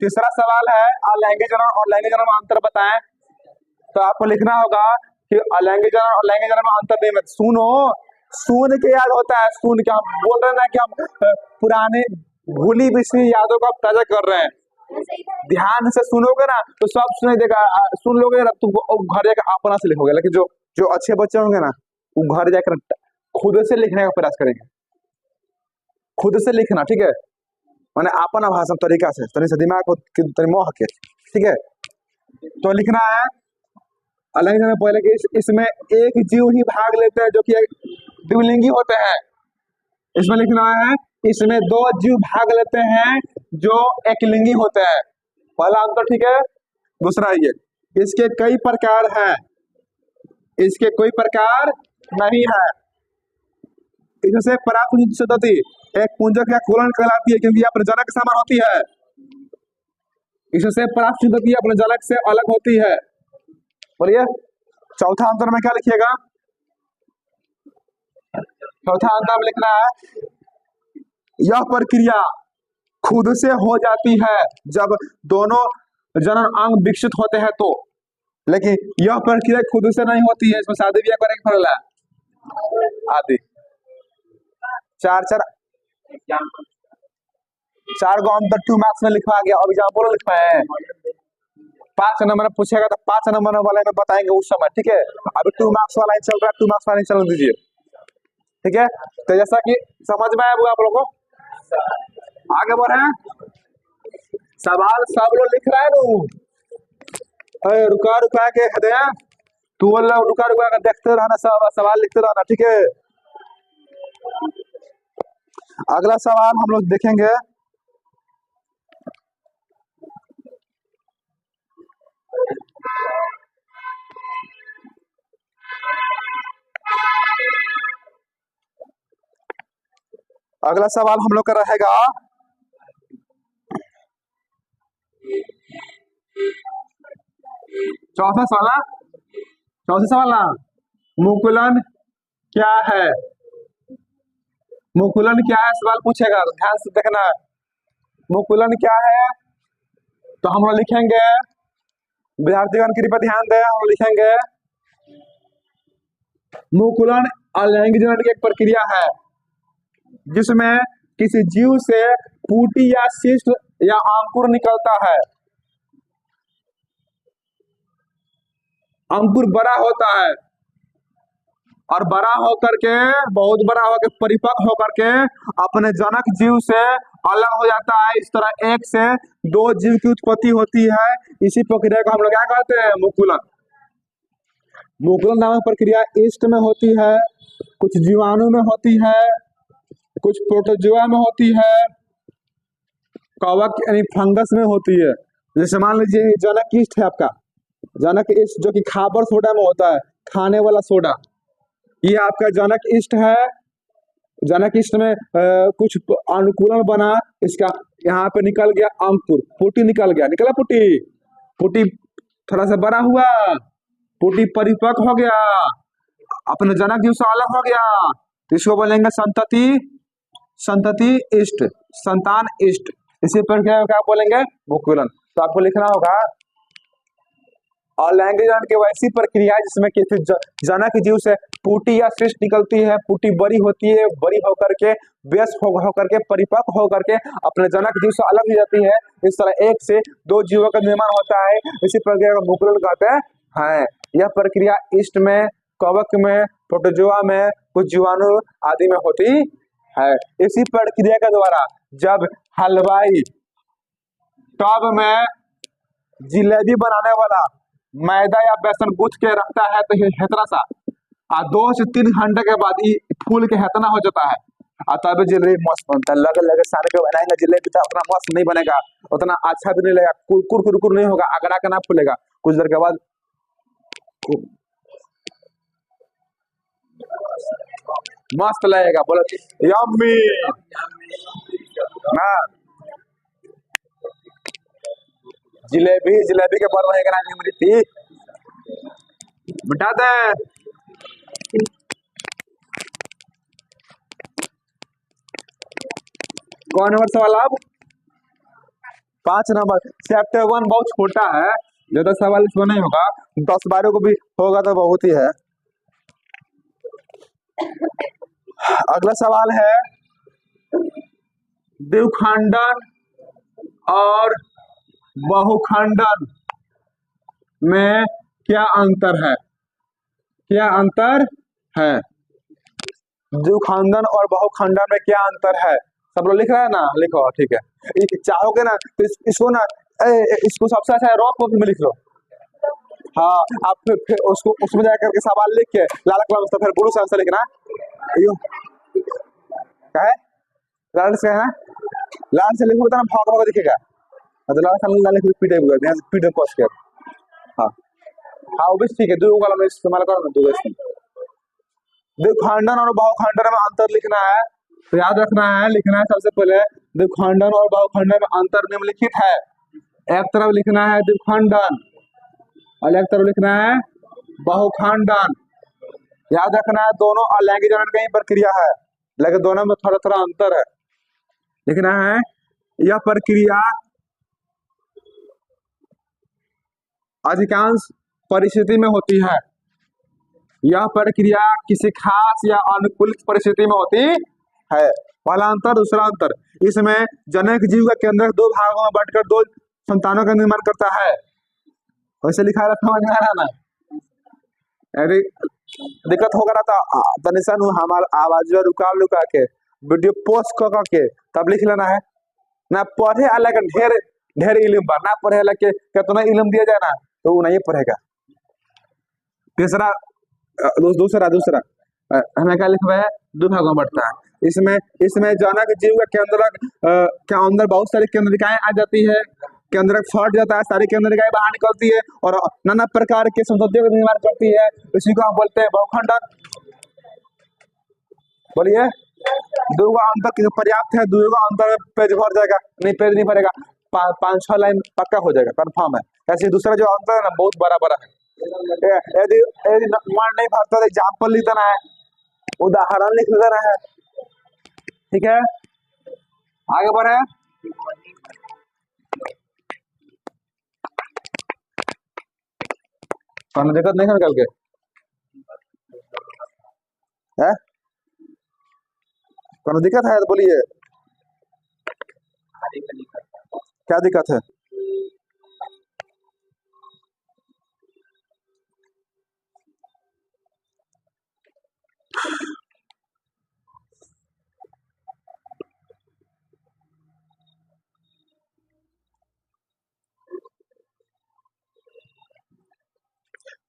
तीसरा सवाल है अलैंगिक जनन और लैंगिक जनन में अंतर बताएं। तो आपको लिखना होगा कि अलैंगिक जनन और लैंगिक जनन में अंतर नहीं। सुनो, सुन के याद होता है, सुन के हम बोल रहे हैं ना कि हम पुराने भूली बिसरी यादों को ताजा कर रहे हैं। ध्यान से सुनोगे ना तो सब सुनाई देगा, सुन लोगे ना तो घर जाकर अपना से लिखोगे। लेकिन जो जो अच्छे बच्चे होंगे ना वो घर जाकर खुद से लिखने का प्रयास करेंगे, खुद से लिखना, ठीक है, मैंने अपना भाषा तरीका से तनी से दिमाग को तनी मोह के, ठीक है। तो लिखना है अलग पहले कि इसमें एक जीव ही भाग लेते हैं जो कि द्विलिंगी होते हैं। इसमें लिखना है इसमें दो जीव भाग लेते हैं जो एकलिंगी होते हैं। पहला अंतर, ठीक है। दूसरा ये इसके कई प्रकार हैं, इसके कोई प्रकार नहीं है। इससे प्राप्त पद्धति एक पुंजक या कोलन कहलाती है क्योंकि यह प्रजनक समान होती है। इससे प्राप्त पद्धति अपने जनक से अलग होती है। बोलिए चौथा अंतर में क्या लिखिएगा? चौथा अंतर में लिखना है यह प्रक्रिया खुद से हो जाती है जब दोनों जनन अंग विकसित होते हैं तो, लेकिन यह प्रक्रिया खुद से नहीं होती है। इसमें शादी ब्याह करेंगे फरला आदि चार गो अंतर 2 मार्क्स में लिखवा गया। अब एग्जाम्पल लिखवाए 5 नंबर में पूछेगा तो 5 नंबर वाले में बताएंगे उस समय, ठीक है। अभी 2 मार्क्स वाला ही चल रहा है, 2 मार्क्स वाला ही चल दीजिए, ठीक है। तो जैसा कि समझ में आया आप लोगों को, आगे बढ़े। सवाल सब लोग लिख रहा है ना, रुका रुका के दे तू रुका रुका के देखते रहना, सवाल लिखते रहना, ठीक है। अगला सवाल हम लोग देखेंगे अगला सवाल हम लोग का रहेगा चौथा सवाल ना, मुकुलन क्या है? मुकुलन क्या है सवाल पूछेगा, ध्यान से देखना। मुकुलन क्या है तो हम लोग लिखेंगे, विद्यार्थीगण कृपया ध्यान दें, हम लिखेंगे मुकुलन अलैंगिक जनन की एक प्रक्रिया है जिसमें किसी जीव से पूटी या शिष्ट या अंकुर निकलता है। अंकुर बड़ा होता है और बड़ा होकर के बहुत बड़ा होकर परिपक्व होकर के अपने जनक जीव से अलग हो जाता है। इस तरह एक से दो जीव की उत्पत्ति होती है। इसी प्रक्रिया को हम लोग क्या कहते हैं? मुकुलन। मुकुलन नामक प्रक्रिया ईस्ट में होती है, कुछ जीवाणु में होती है, कुछ प्रोटोजोआ में होती है, कवक यानी फंगस में होती है। जैसे मान लीजिए जनक ईस्ट है आपका, जनक ईस्ट जो कि खाबर सोडा में होता है, खाने वाला सोडा, ये आपका जनक ईस्ट है। जनक ईस्ट में कुछ अनुकूलन बना, इसका यहाँ पे निकल गया अंकुर, पुटी निकल गया, निकला पुटी, पुटी थोड़ा सा बड़ा हुआ, पुटी परिपक्व हो गया, अपने जनक जीव से अलग हो गया, इसको बोलेंगे संतति, संतति ईस्ट, संतान ईस्ट। इसी पर क्या बोलेंगे? मुकुलन। तो आपको लिखना होगा अलैंगिक जनन की वैसी प्रक्रिया है जिसमें किसी जनक जीव से पुटी या शिष्ट निकलती है, पुटी बड़ी होती है, बड़ी होकर के व्यस्त होकर के परिपक्व होकर के अपने जनक जीव से अलग हो जाती है। इस तरह एक से दो जीवों का निर्माण होता है। इसी प्रक्रिया को मुकुलन कहते हैं। यह प्रक्रिया ईस्ट में, कवक में, प्रोटोजोआ में, कुछ जीवाणु आदि में होती है। इसी प्रक्रिया के द्वारा जब हलवाई टब में जिलेबी बनाने वाला मैदा या बेसन गूंथ के रखता है तो हेतरा सा 2 से 3 घंटे के बाद ये फूल के हेतना हो जाता है, तब जिलेबी मस्त बनता है। लगे लगे सारे पे बनाएंगे जिलेबी तो उतना मस्त नहीं बनेगा, उतना अच्छा भी नहीं लगेगा, कुरकुर नहीं होगा, अगड़ा के ना फूलेगा। कुछ देर के बाद मस्त लगेगा, बोलो यम्मी ना। जिलेबी के पर रहेगा ना मेरी थी बता दे। कौन नंबर सवाल? अब 5 नंबर। चैप्टर 1 बहुत छोटा है, ज्यादा सवाल इसमें नहीं होगा, 10-12 को भी होगा तो बहुत ही है। अगला सवाल है, द्विखंडन और बहुखंडन में क्या अंतर है? क्या अंतर है? द्विखंडन और बहुखंडन में क्या अंतर है? सब लोग लिख रहे हैं ना? लिखो, ठीक है। चाहोगे ना तो इसको ना इसको सबसे अच्छा रॉ कॉपी में लिख लो। हाँ, आप फिर उसको उसमें जाकर के सवाल लिख के लाल कलम से फिर ब्लू से आंसर लिखना। क्या है? लाल से है, लाल से लिखोगे तो ना भाग भाग दिखेगा, तो लाल से लाल लिख पीटे हुआ यहाँ से पीटे कस के। हाँ हाँ, वो भी ठीक है, दो कलम इस्तेमाल करो ना, दो इसमें। द्विखंडन और बहुखंडन में अंतर लिखना है, तो याद रखना है, लिखना है सबसे पहले द्विखंडन और बहुखंडन में अंतर निम्नलिखित है। एक तरफ लिखना है द्विखंडन और एक तरफ लिखना है बहुखंडन। याद रखना है दोनों अलैंगिक जनन की प्रक्रिया है, लेकिन दोनों में थोड़ा थोड़ा अंतर है। लिखना है यह प्रक्रिया अधिकांश परिस्थिति में होती है। यह प्रक्रिया किसी खास या अनुकूलित परिस्थिति में होती है। पहला अंतर। दूसरा अंतर, इसमें जनक जीव का केंद्रक 2 भागों में बांटकर 2 संतानों का निर्माण करता है। वैसे लिखा रखा समझ में आ रहा ना? अरे दिक्कत होगा ना तो तनिसन हमार आवाज रुका लुका के वीडियो पोस्ट कर के तब लिख लेना है ना। पढ़े अलग ढेर ढेर इल्म पर ना पढ़े अलग के कितना इल्म दिया जाए ना तो वो नहीं पढ़ेगा। तीसरा दूसरा दूसरा हमें क्या लिखवा है? 2 भागों में बढ़ता है। इसमें जनक जीव का केंद्रक के अंदर बहुत सारी केंद्रिकाएं आ जाती है, केंद्रक फट जाता है, सारी केंद्रिकाएं बाहर निकलती है और नाना प्रकार के संततियों का निर्माण करती है। इसी को हम बोलते हैं बहुखंडन। बोलिए, 2 का अंतर पर्याप्त है? 2 का अंतर पेज भर जाएगा? नहीं, पेज नहीं भरेगा, 5-6 लाइन पक्का हो जाएगा, कंफर्म है। ऐसे दूसरा जो अंतर है ना बहुत बड़ा बड़ा है। यदि मान नहीं भरता तो एग्जाम्पल लिख देना है, उदाहरण लिख देना है, ठीक है। आगे बढ़े। कौन दिक्कत नहीं है निकल के है? कौन दिक्कत है तो बोलिए, क्या दिक्कत है?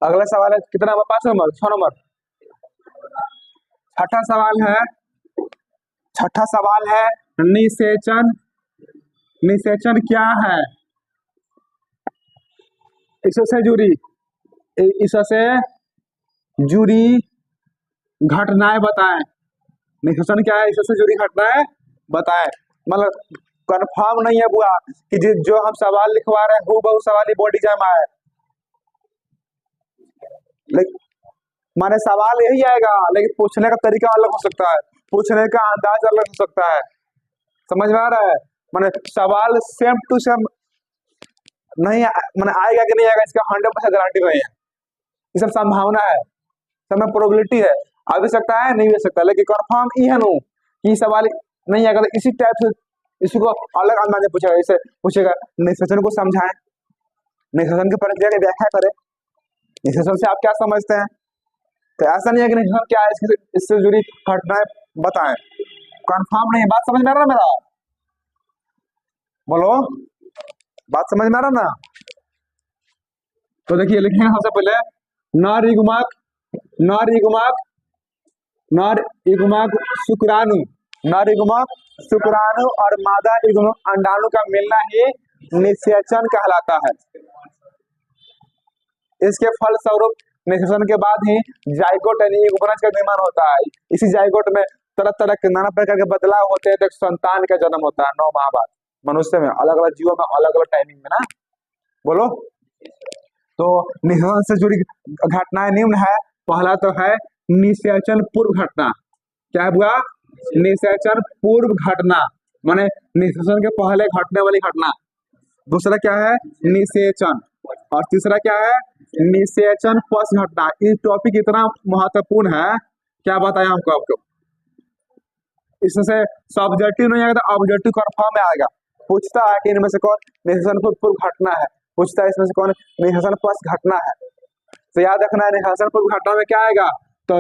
अगला सवाल है कितना नंबर? 5 number, 6 number. छठा सवाल है निषेचन। निषेचन क्या है? इससे जुड़ी घटनाएं बताएं। निषेचन क्या है? इससे जुड़ी घटनाएं बताएं। मतलब कंफर्म नहीं है बुआ कि जो हम सवाल लिखवा रहे हैं हूबहू सवाल ही बोर्ड एग्जाम आए, लेकिन माने सवाल यही आएगा, लेकिन पूछने का तरीका अलग हो सकता है, पूछने का अंदाज अलग हो सकता है। समझ में आ रहा है? माने सवाल सेम टू सेम नहीं माने आएगा कि नहीं आएगा इसका 100% गारंटी नहीं है। ये सब संभावना है, सब में प्रोबेबिलिटी है, आ भी सकता है नहीं भी सकता, लेकिन कंफर्म ये है नो कि सवाल नहीं आएगा तो इसी टाइप से इसको अलग अंदाज में पूछेगा। इसे पूछेगा निषेचन को समझाएं, निषेचन की प्रक्रिया की व्याख्या करें, निषेचन से आप क्या समझते हैं। तो ऐसा नहीं है कि निषेचन क्या है, इससे जुड़ी घटनाएं बताएं। कंफर्म नहीं, बात समझ में आ रहा मेरा? बोलो, बात समझ में आ रहा ना? तो देखिए लिखेंगे सबसे पहले नर युग्मक शुक्राणु, नर युग्मक शुक्राणु और मादा युग्मक अंडाणु का मिलना ही निषेचन कहलाता है। इसके फलस्वरूप निषेचन के बाद ही जाइगोट यानी युग्मनज का निर्माण होता है। इसी जाइगोट में तरह तरह के नाना प्रकार के बदलाव होते हैं, तो एक संतान का जन्म होता है 9 माह बाद। मनुष्य में अलग अलग जीवों में अलग अलग टाइमिंग में ना। बोलो, तो निषेचन से जुड़ी घटनाएं निम्न है। पहला तो है निषेचन पूर्व घटना। क्या हुआ? निषेचन पूर्व घटना माने निषेचन के पहले घटने वाली घटना। दूसरा क्या है निषेचन, और तीसरा क्या है निषेचन पश्च घटना। ये टॉपिक इतना महत्वपूर्ण है, क्या बताया हमको आपको। इसमें से सब्जेक्टिव नहीं आएगा तो ऑब्जेक्टिव कन्फर्म में आएगा। पूछता है कि इनमें से कौन निषेचन पूर्व घटना है, पूछता है इसमें से कौन निषेचन पश्च घटना है। तो याद रखना है निषेचन पूर्व घटना में क्या आएगा, तो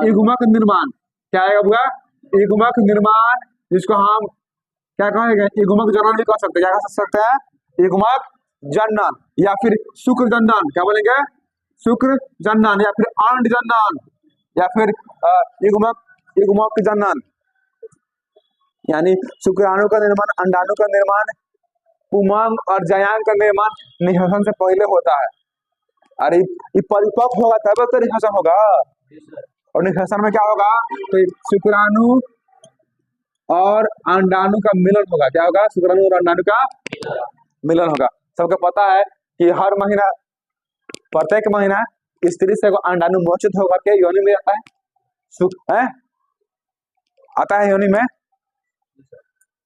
युग्मक निर्माण क्या आएगा बुआ, युग्मक निर्माण, जिसको हम क्या कहेंगे युग्मक जनन भी कह सकते हैं। क्या कह सकते हैं, युग्मक जनन, या फिर शुक्र जनन, क्या बोलेंगे शुक्र जनन, या फिर अंड जनन, या फिर युग्मक जनन, यानी शुक्राणु का निर्माण, अंडाणु का निर्माण, पुमांग और जयांग का निर्माण निषेचन से पहले होता है। अरे ये परिपक्व होगा तब तो निषेचन होगा, और निषेचन में क्या होगा, तो शुक्राणु और अंडाणु का मिलन होगा। क्या होगा, शुक्राणु और अंडाणु का मिलन होगा। सबको पता है कि हर महीना, प्रत्येक महीना स्त्री से अंडाणु मोचित होकर के योनि में आता है, आता है योनि में।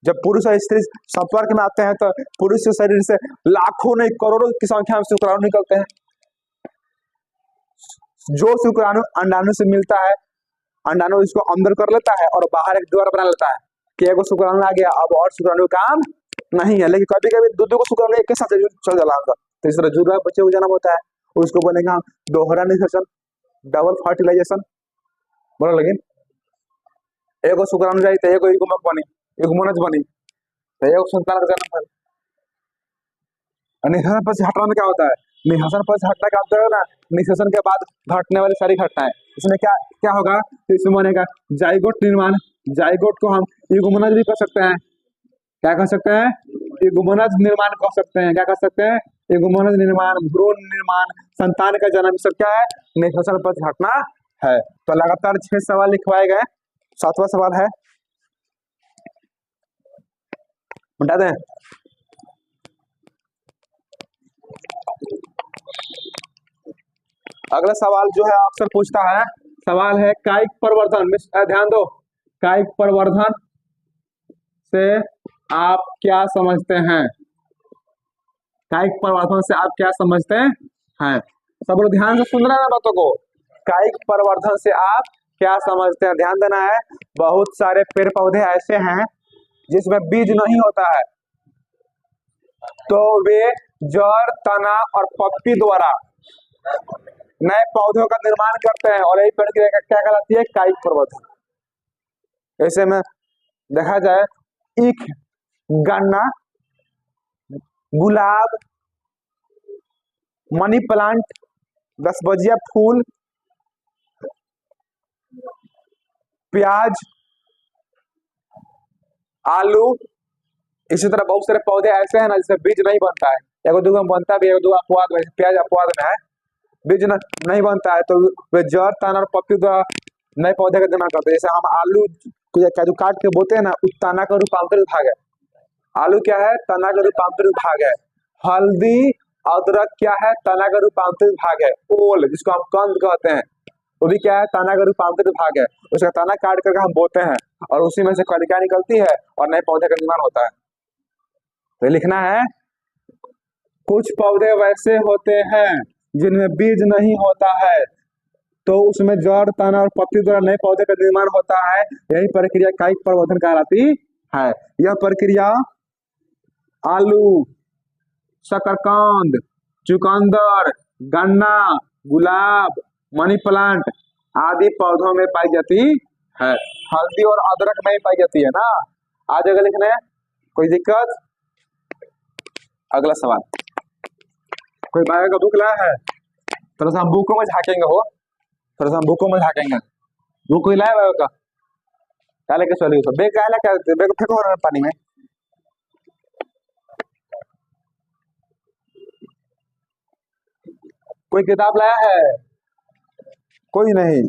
जब पुरुष और स्त्री संपर्क में आते हैं तो पुरुष के शरीर से लाखों नहीं करोड़ों की संख्या में शुक्राणु निकलते हैं। जो शुक्राणु अंडाणु से मिलता है, अंडाणु इसको अंदर कर लेता है और बाहर एक द्वार बना लेता है कि एगो शुक्राणु आ गया, अब और शुक्राणु काम नहीं है। लेकिन कभी कभी दो शुक्राणु एक साथ चल जाला, तो इस तरह जुड़ा बच्चे को जन्म होता है, उसको बोलेंगे हम दोहरा निषेचन, डबल फर्टिलाइजेशन बोला। लेकिन एगो शुक्राणु जाए तो एगो युग्मक बनी, युग्मनज बनी, तो एगो संतान का जन्म है। निषेचन पश्च घटना में क्या होता है, निषेचन पश्च घटना का अंतर है ना, निषेचन के बाद घटने वाली सारी घटनाएं। इसमें क्या क्या होगा, तो इसमें बनेगा जाइगोट निर्माण। जाइगोट को हम युग्मनज भी कर सकते हैं, क्या कर सकते हैं, युग्मनज निर्माण कर सकते हैं। क्या कर सकते हैं, युग्मनज निर्माण, भ्रूण निर्माण, संतान का जन्म, सब क्या है निषेचन पश्च घटना है। तो लगातार 6 सवाल लिखवाए गए, 7वां सवाल है, बता दें। अगला सवाल जो है अक्सर पूछता है, सवाल है कायिक परिवर्धन। ध्यान दो, कायिक परिवर्धन से आप क्या समझते हैं, कायिक परिवर्धन से आप क्या समझते हैं। सब लोग ध्यान से सुन रहे हैं बातों को। कायिक परिवर्धन से आप क्या समझते हैं, ध्यान देना है। बहुत सारे पेड़ पौधे ऐसे हैं जिसमें बीज नहीं होता है, तो वे जड़, तना और पत्ती द्वारा नए पौधों का निर्माण करते हैं, और यही प्रक्रिया क्या कहलाती है, कायिक परिवर्धन। ऐसे में देखा जाए ईख, गन्ना, गुलाब, मनी प्लांट, 10 बजिया फूल, प्याज, आलू, इसी तरह बहुत सारे पौधे ऐसे हैं ना जिसमें बीज नहीं बनता है। एगो दूगो में बनता है, एगो दूगो अपवाद में, प्याज अपवाद में है, बीज नहीं बनता है, तो वे जड़, तना और पत्ती द्वारा नए पौधे का निर्माण करते हैं। जैसे हम आलू को काट के बोते हैं ना, उस तना का रूपांतरित भाग है। आलू क्या है, तना का रूपांतरित भाग है। हल्दी, अदरक क्या है, तना का रूपांतरित भाग है। ओल, जिसको हम कंद कहते हैं, वो भी क्या है, तना का रूपांतरित भाग है। उसका तना काट करके हम बोते हैं और उसी में से कलिका निकलती है और नए पौधे का निर्माण होता है। तो लिखना है, कुछ पौधे वैसे होते हैं जिनमें बीज नहीं होता है, तो उसमें जड़, तना और पत्ती द्वारा नए पौधे का निर्माण होता है। यही प्रक्रिया कायिक परिवर्धन कहलाती है। यह प्रक्रिया आलू, शकरकंद, चुकंदर, गन्ना, गुलाब, मनी प्लांट आदि पौधों में पाई जाती है। हल्दी और अदरक में पाई जाती है ना। आज अगर लिखना है, कोई दिक्कत। अगला सवाल, कोई बायो का बुक लाया है, थोड़ा सा हम बुकों में झाकेंगे, हो थोड़ा सा हम बुकों में झाकेंगे। बुक कोई लाया बायो का, क्या लेके चलिए, तो बेग का क्या, बेग फेंको पानी में। कोई किताब लाया है, कोई नहीं,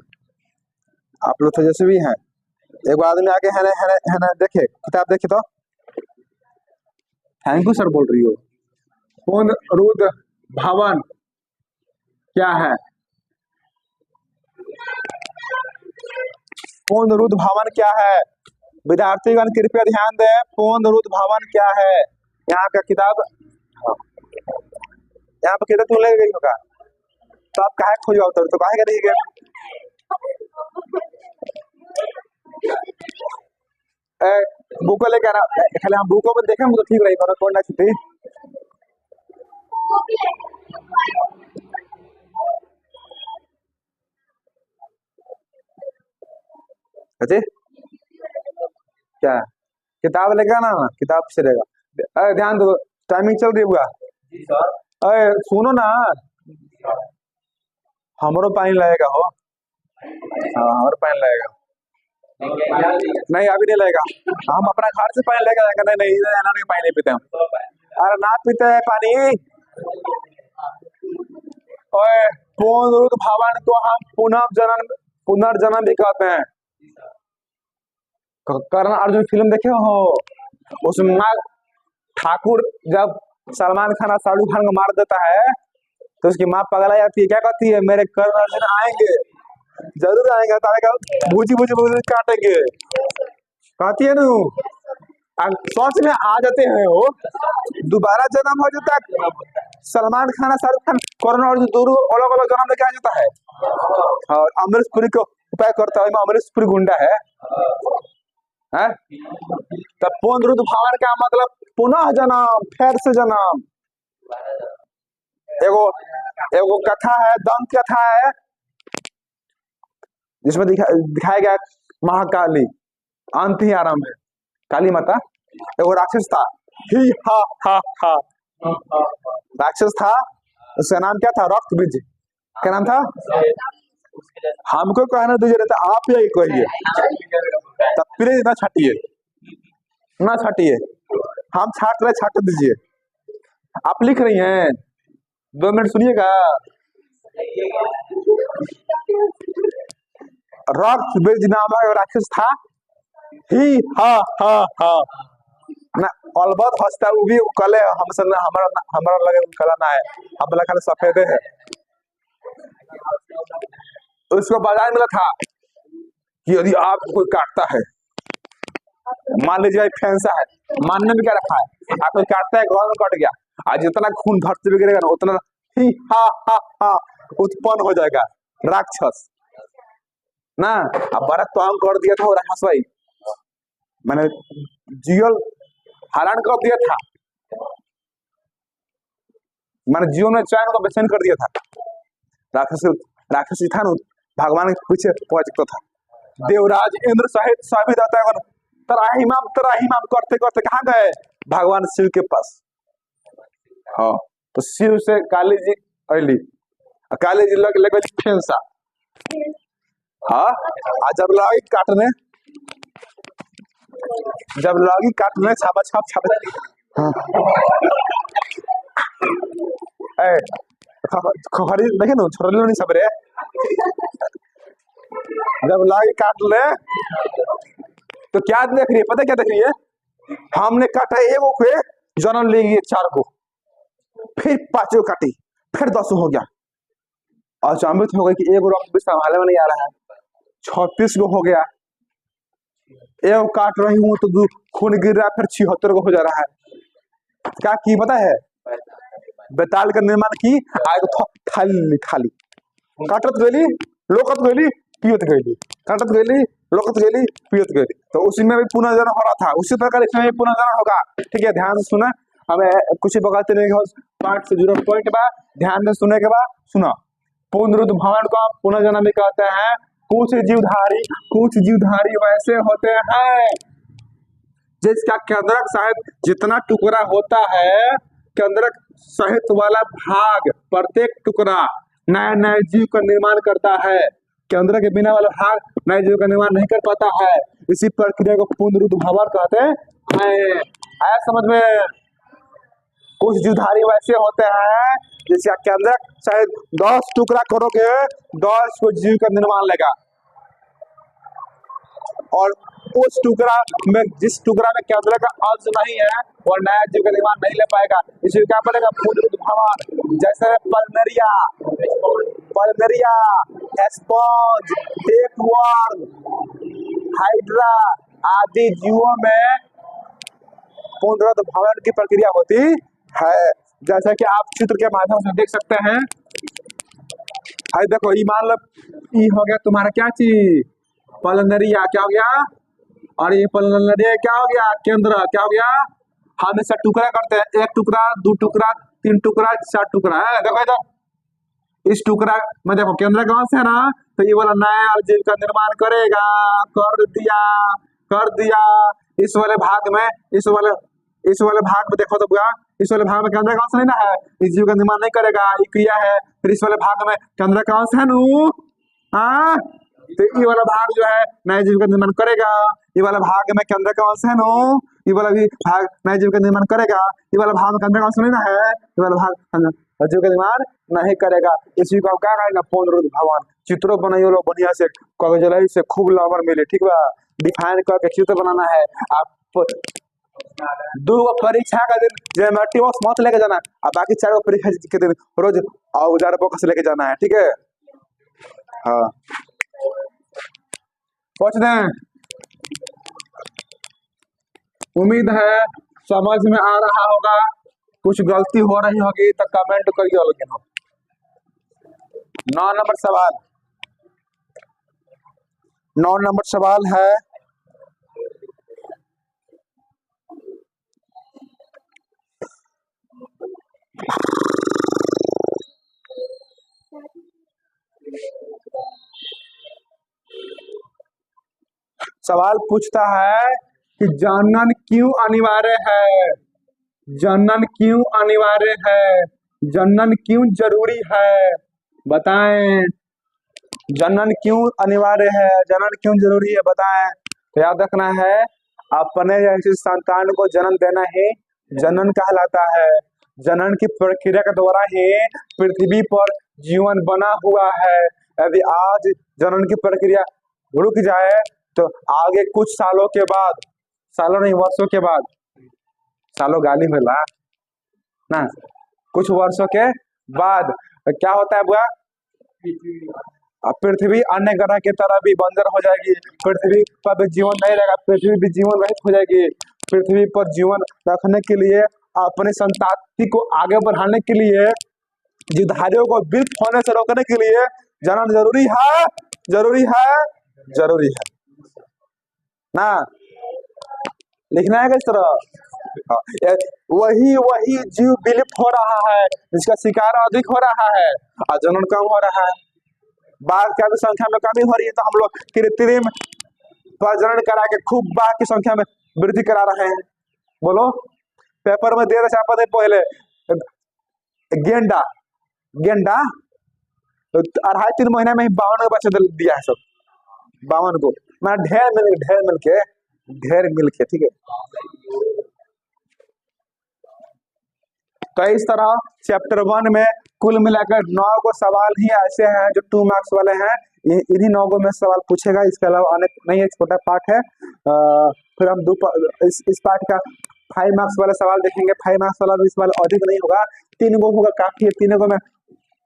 आप लोग तेजस्वी हैं। एक आदमी आके है ना देखे किताब, देखे तो थैंक यू सर बोल रही हो। पुनरुद्ध भवन क्या है, पुनरुद्ध भवन क्या है, विद्यार्थीगण कृपया ध्यान दें, पुनरुद्ध भवन क्या है। यहाँ का किताब, हाँ, यहाँ पे किताब तुम ले गई होगा, तो आप काहे खोज होता तो काहे का नहीं गए? बुक लेके आना, खाली हम बुको में देखे तो ठीक रही, पर कौन ना छुट्टी अच्छे क्या किताब लेके आना ना, किताब से लेगा। अरे ध्यान दो, टाइमिंग चल रही हुआ। अरे सुनो ना, हमारो पानी लगेगा हो, हाँ हमारे पानी लगेगा, नहीं अभी नहीं लगेगा, हम अपना घर से पानी लेके जाएंगे, नहीं नहीं इधर आना नहीं, पानी नहीं पीते हम, अरे ना पीते हैं पानी। ओए पुनरुत भवन को हम पुनर्जन्म भी कहते हैं। कर्ण अर्जुन फिल्म देखे हो, उसमें ठाकुर जब सलमान खान और शाहरुख खान को मार देता है तो उसकी माँ पगला जाती है, क्या कहती है, मेरे कर्ण अर्जुन आएंगे, जरूर आएंगे, तारे का भूजी भूजी भूजी काटेंगे, कहती है ना, सोच में आ जाते हैं वो, दोबारा जन्म हो जाता है। सलमान खान और शाहरुख खान कर्ण अर्जुन दोनों अलग अलग जन्म लेके आ जाता है, और अमरीश पुरी को उपाय करता है, अमरीश पुरी गुंडा है, तब पुनरुत भवन का मतलब पुनः जन्म, फिर से जन्म। एगो एगो कथा है, दंत कथा है, जिसमें दिखाया गया महाकाली, अंत ही आरंभ है, काली माता। एगो राक्षस था, ही हा हा हा, राक्षस था, उसका नाम क्या था, रक्त बीज, क्या नाम था, हमको कहना दीजिए, रहता आप यही कहिए, तब प्लीज ना छाटिए, ना छाटिए, हम छाट रहे, छाट दीजिए। आप लिख रही हैं, 2 मिनट सुनिएगा। रक्त बीज नामक राक्षस था, ही हा हा हा ना, अलबत हंसता, वो भी कले हमसे ना, हमारा लगे कला ना है, हम लगा खाली सफेद है। उसको बाजार मिला था कि यदि आपको कोई काटता है, मान लीजिए फैंसा है, मानने में क्या रखा है, आप कोई काटता है, गौर में कट गया, आज जितना खून धरती में गिरेगा ना, उतना ही हा हा हा उत्पन्न हो जाएगा राक्षस ना। अब बड़ा काम कर दिया था वो राक्षस भाई, मैंने जीवन हरण कर दिया था, मैंने जीवन में चैन को बेचैन कर दिया था। राक्षस था ना, भगवान के पीछे पहुंच चुका था, देवराज इंद्र सहित सभी देवतागण तराहिमाम करते करते कहाँ गए, भगवान शिव के पास। हाँ, तो शिव से काली जी अली, काली जी लगे फेंसा, हाँ, जब लगी काटने, छापा छाप छापे, खरी देखे ना, छोड़ लो नहीं सबरे, जब लगी काट ले तो क्या देख रही है, पता क्या देख रही है, हमने काटा एगो को जन्म ले गई 4 को, फिर 5 को काटी, फिर 10 हो गया, अचंभित हो गई कि एगो रक्त भी संभाले में नहीं आ रहा है, 36 को हो गया, एगो काट रही हूँ तो खून गिर रहा है, फिर 76 को हो जा रहा है। क्या की पता है, बेताल का निर्माण की, आगे खाली काटत गली, लोकत गली, पियत गली, काटत गली, लोकत गली, पियत गली, तो उसी में भी पुनर्जन्म हो रहा था, उसी प्रकार इसमें भी पुनर्जन्म होगा। ठीक है, ध्यान से सुना, हमें कुछ बगाते नहीं, पार्ट से जुड़े पॉइंट बा, ध्यान से सुने के बाद सुना। पुनरुत भवन को पुनर्जन्म भी कहते हैं। कुछ जीवधारी वैसे होते हैं जिसका केंद्रक सहित जितना टुकड़ा होता है, केंद्रक सहित वाला भाग, प्रत्येक टुकड़ा नए नए जीव का निर्माण करता है, केंद्र के बिना वाला भाग नए जीव का निर्माण नहीं कर पाता है। इसी प्रक्रिया को पुनरुत भवन कहते हैं। आया समझ में? कुछ जीवधारी वैसे होते हैं जिसका केंद्रक शायद 10 टुकड़ा करोगे 10 को जीव का निर्माण लेगा, और उस टुकड़ा में जिस टुकड़ा में केंद्र का अंश नहीं है वो नया जीव का निर्माण नहीं ले पाएगा। इसलिए क्या पड़ेगा? पुनरुत भवन। जैसे पलमेरिया, स्पॉन्ज, टेपवर्म, हाइड्रा आदि जीवों में पुनरुद्ध भवन की प्रक्रिया होती है। जैसा कि आप चित्र के माध्यम से देख सकते हैं। अरे देखो ये मान लो ई हो गया तुम्हारा क्या चीज, पलनरिया क्या हो गया, और ये पलनरिया क्या हो गया, केंद्र क्या हो गया। हम इसका टुकड़ा करते हैं, एक टुकड़ा, दो टुकड़ा, तीन टुकड़ा, चार टुकड़ा है। देखो इधर इस टुकड़ा में देखो केंद्र कौन से है ना, तो ये वाला नया जीव का निर्माण करेगा, कर दिया, कर दिया। इस वाले भाग में, इस वाले भाग में देखो तो बुआ, इस वाले भाग में केंद्र कौन सा नहीं ना है, इस जीव का निर्माण नहीं करेगा, ये क्रिया है। फिर इस वाले भाग में केंद्र कौन सा है नू, हाँ, तो ये वाला भाग जो है नए जीव का निर्माण करेगा। ये वाला भाग में केंद्र कौन सा है नो, ये वाला भी भाग नए जीव का निर्माण करेगा। ये वाला भाग में केंद्र कौन सा नहीं ना है, ये वाला भाग जीव का निर्माण नहीं करेगा। इसी को क्या करेगा, पुनरुद्ध भवन। चित्रों बनाइए लोग बढ़िया से, कागज से खूब नंबर मिले, ठीक बा। डिफाइन करके चित्र बनाना है। आप दो परीक्षा का दिन ज्योमेट्री बॉक्स मत लेके जाना, और बाकी चारों परीक्षा के दिन रोज औजार बॉक्स लेके जाना है, ठीक है। हाँ पूछ दें, उम्मीद है समझ में आ रहा होगा। कुछ गलती हो रही होगी तो कमेंट करिए। लेकिन 9 नंबर सवाल, 9 नंबर सवाल है, सवाल पूछता है कि जनन क्यों अनिवार्य है, जनन क्यों अनिवार्य है, जनन क्यों जरूरी है, बताएं। जनन क्यों अनिवार्य है, जनन क्यों जरूरी है, बताएं। तो याद रखना है, अपने जैसे संतान को जन्म देना ही जनन कहलाता है। जनन की प्रक्रिया के द्वारा ही पृथ्वी पर जीवन बना हुआ है। यदि आज जनन की प्रक्रिया रुक जाए तो आगे कुछ सालों के बाद, सालों नहीं वर्षों के बाद, सालों गाली मिला ना, कुछ वर्षों के बाद क्या होता है बुआ, पृथ्वी अन्य ग्रह की तरह भी बंजर हो जाएगी। पृथ्वी पर भी जीवन नहीं रहेगा, पृथ्वी भी जीवन रहित हो जाएगी। पृथ्वी पर जीवन रखने के लिए, अपने संतति को आगे बढ़ाने के लिए, जीवधारियों को विलुप्त होने से रोकने के लिए जनन जरूरी है, जरूरी है, जरूरी है ना। लिखना है किस तरह, वही जीव विलुप्त हो रहा है जिसका शिकार अधिक हो रहा है और जनन कम हो रहा है। बाघ की संख्या में कमी हो रही है तो हम लोग कृत्रिम प्रजनन करा के खूब बाघ की संख्या में वृद्धि करा रहे हैं। बोलो, पेपर में दे रहे छापा थे पहले, गेंडा गेंडा 2.5-3 महीने में ही 52 के बच्चे दिया है, सब 52 को, मैं ढेर मिल के, ठीक है। तो इस तरह चैप्टर 1 में कुल मिलाकर 9 को सवाल ही ऐसे हैं जो 2 मार्क्स वाले हैं। इन्हीं 9 को में सवाल पूछेगा, इसके अलावा अनेक नहीं, एक छोटा पार्ट है। फिर हम इस पार्ट का 5 मार्क्स वाला सवाल देखेंगे। 5 मार्क्स वाला भी सवाल अधिक नहीं होगा, 3 गो होगा, काफी है। 3 गो में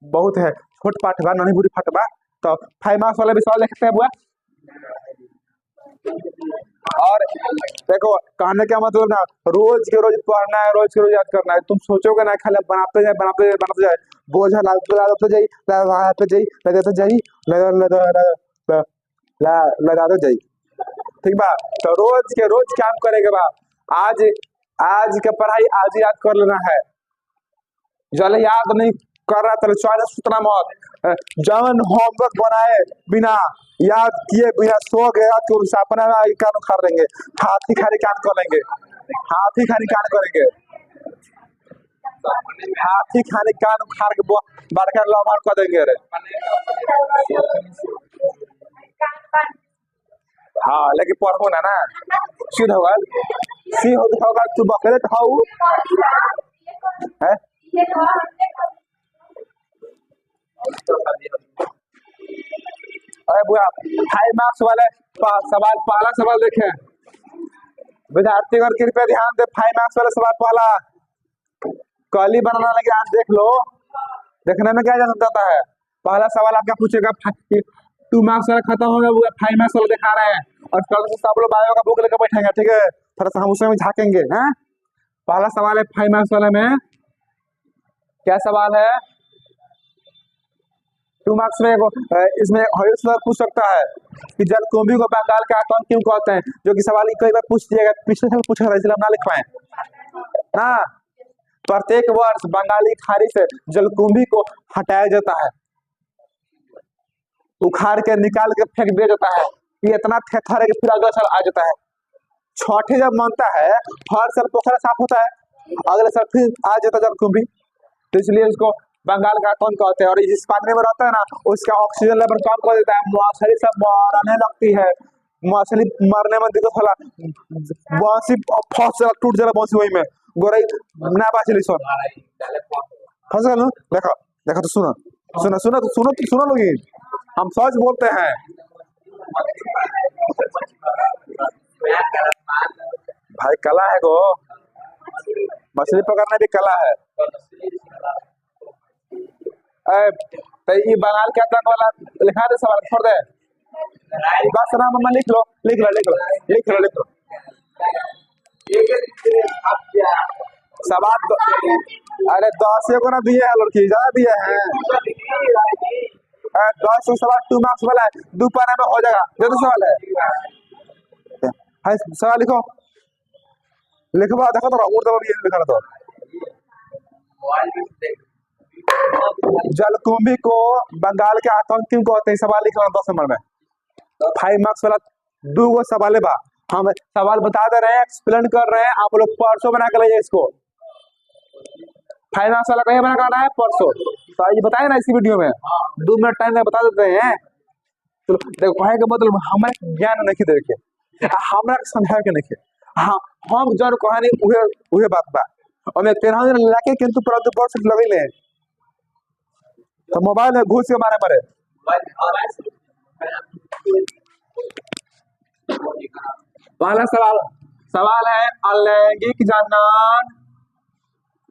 बहुत है, छोट पाठ बा, नहीं बुरी पाठ बा। तो 5 मार्क्स वाला भी सवाल देख सकते हैं बुआ। और देखो कहने का मतलब ना, रोज के रोज पढ़ना है, रोज के रोज याद करना है। तुम सोचोगे ना खाली बनाते जाए बोझ लगाते जाई, ठीक बा। तो रोज के रोज काम करेगा बा। आज का पढ़ाई आज ही याद कर लेना है, जल याद नहीं कर रहा तो चौदह सूत्र मत, जवन होमवर्क बनाए बिना याद किए बिना सो गया तो अपना कान उखाड़ देंगे, हाथी खानी कान कर लेंगे, हाथी खानी कान करेंगे, हाथी खानी कान उखाड़ के बड़का लमार कर देंगे रे। हाँ लेकिन पढ़ो ना ना, सीध होगा सी होगा, तू बकरे खाऊ है। अरे बुआ 5 मार्क्स वाले सवाल, पहला सवाल देखें विद्यार्थीगण, कृपया ध्यान दे। 5 मार्क्स वाला सवाल पहला, कली बनाना लगे, आज देख लो, देखने में क्या जाता है। पहला सवाल आपका पूछेगा, 2 मार्क्स वाला खत्म हो गया, 5 मार्क्स वाला दिखा रहे हैं, और कल से सब लोग बायो का बुक लेकर बैठेंगे, ठीक है। थोड़ा सा हम उसमें झाकेंगे, हैं पहला सवाल है 5 मार्क्स वाले में, क्या सवाल है? 2 मार्क्स में इसमें हॉरिस पूछ सकता है कि जलकुंभी को बंगाल का आतंक क्यों कहते हैं, जो कि सवाल कई बार पूछ दिया गया, पिछले साल पूछा था, इसलिए हम ना लिखवाएं ना। प्रत्येक वर्ष बंगाली खाड़ी से जलकुंभी को हटाया जाता है, उखाड़ के निकाल के फेंक दिया जाता है। ये इतना थेथर है कि फिर अगला साल आ जाता है। छठे जब मानता है, हर साल पोखरा साफ होता है, अगले साल फिर आ जाता है जलकुंभी, तो इसलिए उसको बंगाल का आतंक कहते हैं। और जिस पानी में रहता है ना, उसका ऑक्सीजन लेवल कम कर देता है, मछली सब मरने लगती है, मछली मरने में दिक्कत होला, बांसी फंस जाला, टूट जाला बांसी, वही में गोरई ना बाचली सुन फंस गल। देखो देखो तो सुनो सुनो सुनो तो सुनो तो सुनो लोगी, हम सच बोलते हैं। भाई कला है गो, मछली पकड़ने भी कला है। तो ये बंगाल के आतंक वाला लिखा दे, सवाल छोड़ दे, बस नाम में लिख लो लिख लो लिख लो लिख लो लिख लो। सवाल अरे 10 को ना दिए है लड़की, ज्यादा दिए हैं। 10 सवाल 2 मार्क्स वाला है, 2 पाना में हो जाएगा। जो तो सवाल है सवाल लिखो लिखवा, देखो तो उर्दू में लिखा तो। जलकुंभी को बंगाल के आतंक क्यों कहते हैं, सवाल लिखो 10 नंबर में। 5 मार्क्स वाला 2 सवाल है बा, हम सवाल बता दे रहे हैं, एक्सप्लेन कर रहे हैं, आप लोग परसों बना कर लाइए इसको। 5 मार्क्स वाला कहीं बना करना है परसों, तो ये बताए ना इसी वीडियो में, 2 मिनट टाइम में बता देते हैं। चलो देखो, कहे का मतलब हमारे ज्ञान नहीं देखे, हमारा समझा के नहीं, हाँ हम जन कहानी उहे बात बा, और मैं 13 दिन लाके किंतु परंतु पर से लगे ले, तो मोबाइल में घुस के मारे मारे। पहला सवाल है अलैंगिक जनन,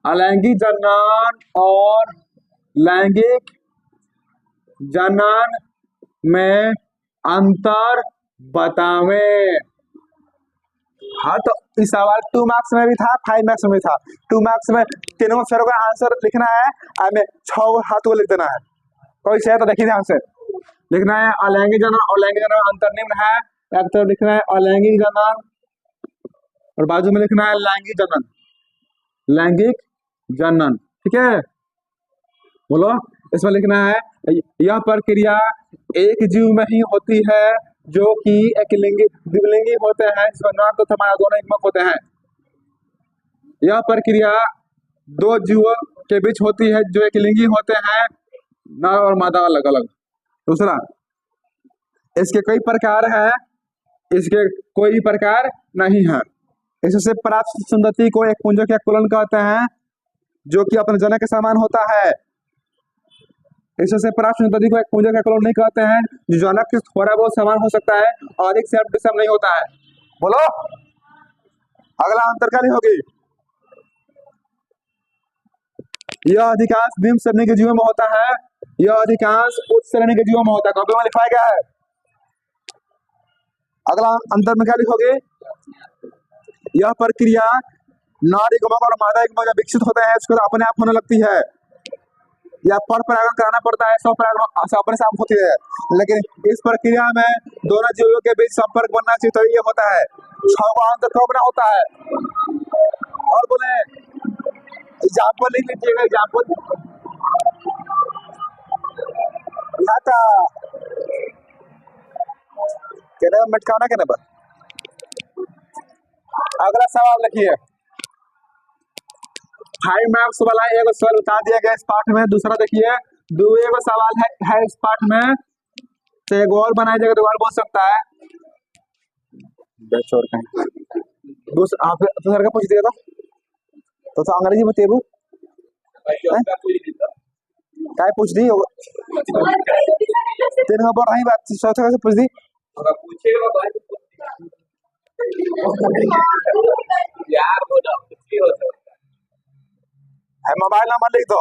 अलैंगिक जनन और लैंगिक जनन में अंतर बतावें। हाँ तो इस सवाल 2 मार्क्स में भी था, 5 मार्क्स में भी था। 2 मार्क्स में तीनों सरों का आंसर लिखना है, हमें 6 हाथ को लिख देना है। कोई से तो देखिए ध्यान से लिखना है, अलैंगिक जनन और लैंगिक जनन अंतर निम्न है। एक तो लिखना है अलैंगिक जनन और बाजू में लिखना है लैंगिक जनन, लैंगिक जनन, ठीक है। बोलो, इसमें लिखना है यह प्रक्रिया एक जीव में ही होती है जो कि एकलिंगी द्विलिंगी होते हैं, जिसमें नर तथा मादा दोनों एकमुख होते हैं। यह प्रक्रिया 2 जीवों के बीच होती है जो एकलिंगी होते हैं, नर और मादा अलग अलग। दूसरा, इसके कई प्रकार है, इसके कोई प्रकार नहीं है। इससे प्राप्त संतति को एक पुंज के कुलन कहते हैं, जो कि अपने जनक के समान होता है। इससे प्राप्त संतति को एक पुंज का कुलन नहीं कहते हैं, जो जनक के थोड़ा बहुत समान हो सकता है और अधिक सेम टू सेम नहीं होता है। बोलो, अगला अंतर क्या होगी? यह अधिकांश निम्न श्रेणी के जीवों में होता है, यह अधिकांश उच्च श्रेणी के जीवों में होता है। कॉपी में लिखवाया गया है। अगला अंतर में क्या लिखोगे? यह प्रक्रिया नारी गमक और मादा गमक जब विकसित होते हैं, उसके बाद अपने आप होने लगती है, या पर परागण कराना पड़ता है, सब परागण अपने साथ होती है। लेकिन इस प्रक्रिया में दोनों जीवों के बीच संपर्क बनना चाहिए, तो ये होता है। 6 का अंतर कब ना होता है? और बोले एग्जाम्पल लिख लीजिएगा, एग्जाम्पल मटकाना के नंबर। अगला सवाल लिखिए, 5 मार्क्स वाला एक सवाल बता दिया गया इस पार्ट में। दूसरा देखिए, दूसरा सवाल है इस पार्ट में, तो एक और बनाया जाएगा तो और बोल सकता है। आप तो सर का पूछ दिया था, तो अंग्रेजी में तेबू क्या पूछ दी? 3 नंबर नहीं बात, चौथा कैसे पूछ दी? है मोबाइल नंबर लिख दो,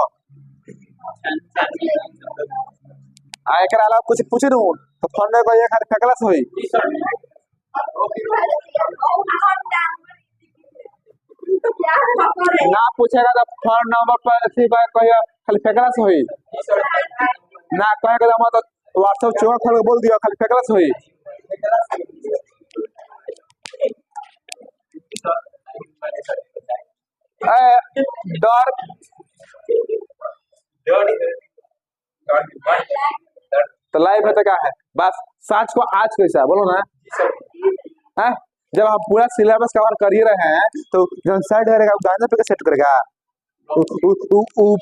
एक अलावा कुछ पूछ दूं तो फोन में कोई एक फेंकला से हुई। ना पूछेगा तो फोन नंबर पर अथी पर कहियो खाली फेकला से होई ना कहेगा तो मत व्हाट्सएप चोर खोल के बोल दियो खाली फेकला से होई डर तो लाइफ में तो क्या है बस सच को आज कैसा बोलो ना है जब हम पूरा सिलेबस कवर कर ही रहे हैं तो जो सेट करेगा वो गाने पे सेट करेगा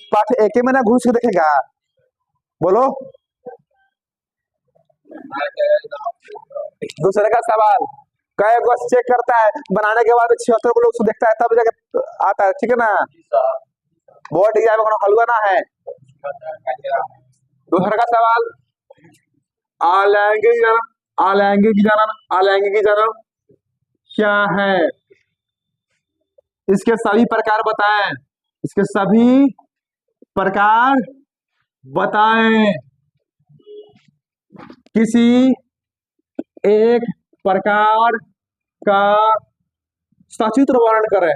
पाठ एक ही में ना घुस के देखेगा बोलो दूसरे का सवाल कई गो चेक करता है बनाने के बाद 76 को लोग देखता है तब जाके आता है ठीक है ना बोर्ड एग्जाम में हलवा ना है दूसरा का सवाल अलैंगिक जनन क्या है इसके सभी प्रकार बताएं इसके सभी प्रकार बताएं किसी एक प्रकार का सचित्र वर्णन करें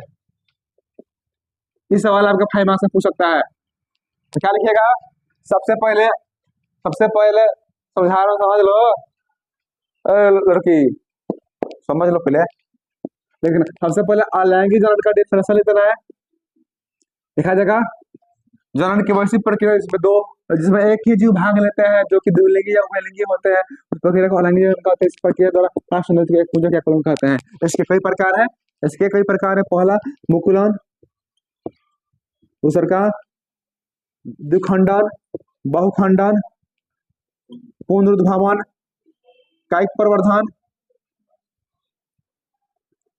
इस सवाल आपका 5 मार्क्स में पूछ सकता है तो क्या लिखिएगा सबसे पहले समझा रहा हूं समझ लो लड़की समझ लो पहले लेकिन सबसे पहले अलैंगिक जनन का डेफिनेशन लेते है देखा जाएगा जनन की वैसी प्रक्रिया इसमें दो जिसमें एक ही जीव भाग लेते हैं जो कि द्विलिंगी या उभयलिंगी होते हैं उस प्रक्रिया को अलैंगिक जनन कहते हैं इस प्रक्रिया द्वारा कहते हैं इसके कई प्रकार है पहला मुकुलन दूसरा का द्विखंडन बहुखंडन पुनरुद्भवन कायिक प्रवर्धन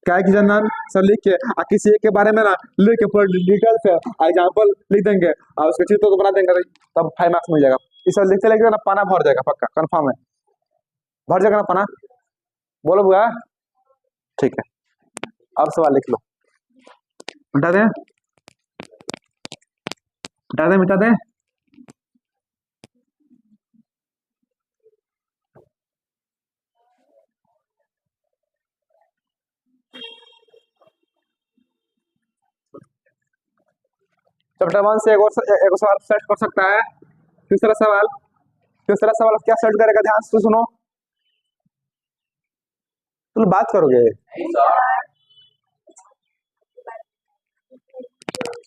कायिक जनन सब लिख के किसी एक के बारे में ना लिख के पूरा डिटेल से एग्जांपल लिख देंगे और उसके चित्र को बना देंगे तब 5 मार्क्स मिल जाएगा इस सब लिखते लिखते ना पाना भर जाएगा पक्का कंफर्म है भर जाएगा ना पाना बोलो बुआ ठीक है अब सवाल लिख लो मिटा दे चैप्टर 1 से एक सवाल सेट कर सकता है तीसरा सवाल क्या सेट करेगा ध्यान से सुनो तुम बात करोगे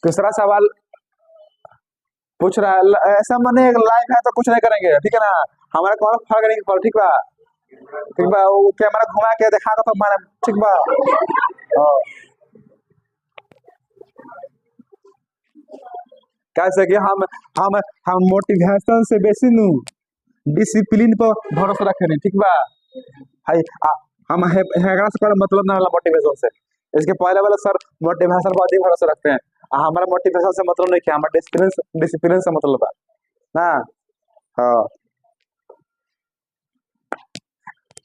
तीसरा सवाल पूछ रहा है ऐसा मने लाइव है तो कुछ नहीं करेंगे ठीक है ना हमारा कौन फर्क नहीं पड़ ठीक बा वो कैमरा घुमा के दिखा दो तो माने ठीक बा कैसे कि हम मोटिवेशन से बेसी नु डिसिप्लिन पर भरोसा रखे नहीं ठीक बा हाय हम हेगड़ा से मतलब ना वाला मोटिवेशन से इसके पहले वाला सर मोटिवेशन पर अधिक भरोसा रखते हैं हमारा मोटिवेशन से मतलब नहीं क्या हमारा डिसिप्लिन से मतलब है ना हाँ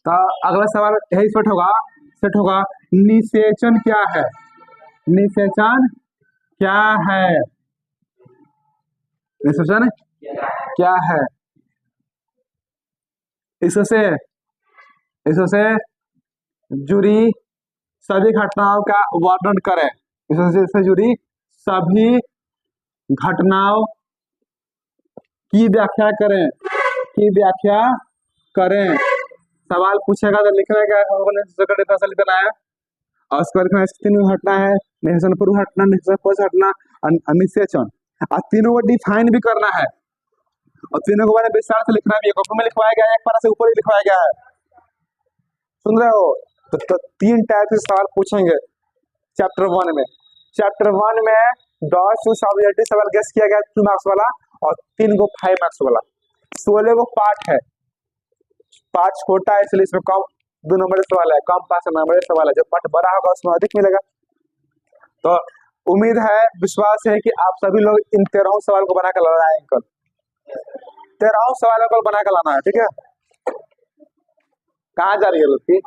तो अगला सवाल यही सेट होगा निषेचन क्या है निषेचन क्या है निषेचन क्या है इससे जुड़ी सभी घटनाओं का वर्णन करें इससे जुड़ी सभी घटनाओं की व्याख्या करें सवाल पूछेगा तो लिखने का लिखना है और उसको लिखना तीन घटना है निषेचन पूर्व घटना निषेचन पश्च घटना निषेचन और तीनों को डिफाइन भी करना है और तीनों को बारे में विस्तार से लिखना भी है कॉपी में लिखवाया गया है एक पारा से ऊपर ही लिखवाया गया है सुन रहे हो तो 3 टाइप के सवाल पूछेंगे चैप्टर 1 में 10 सब्जेक्टिव सवाल गेस किया गया 2 मार्क्स वाला और 3 को 5 मार्क्स वाला 16 को पार्ट है पार्ट छोटा है इसलिए इसमें कम 2 नंबर सवाल है कम 5 नंबर सवाल है जो पार्ट बड़ा होगा उसमें अधिक मिलेगा तो उम्मीद है विश्वास है कि आप सभी लोग इन 13 सवाल को बनाकर लाना है 13 सवालों को बनाकर लाना है ठीक है कहाँ जा रही है लड़की